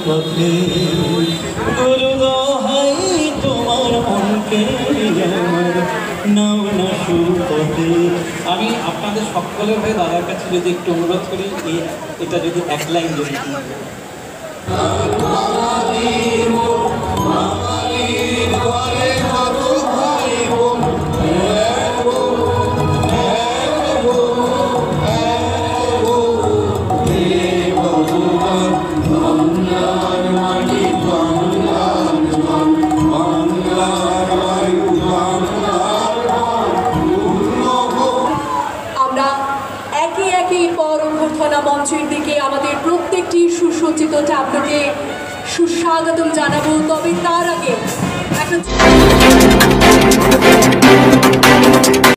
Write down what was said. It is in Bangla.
পথে গুরু দোহাই তোমার মনকে আমার নাও না সুপথে। আমি আপনাদের সকলের হয়ে দাদার কাছে যদি একটু অনুরোধ করি, এটা যদি এক লাইন যদি মঞ্চের দিকে আমাদের প্রত্যেকটি সুসজ্জিত ট্যাবলোকে সুস্বাগতম জানাবো। তবে তার আগে একটা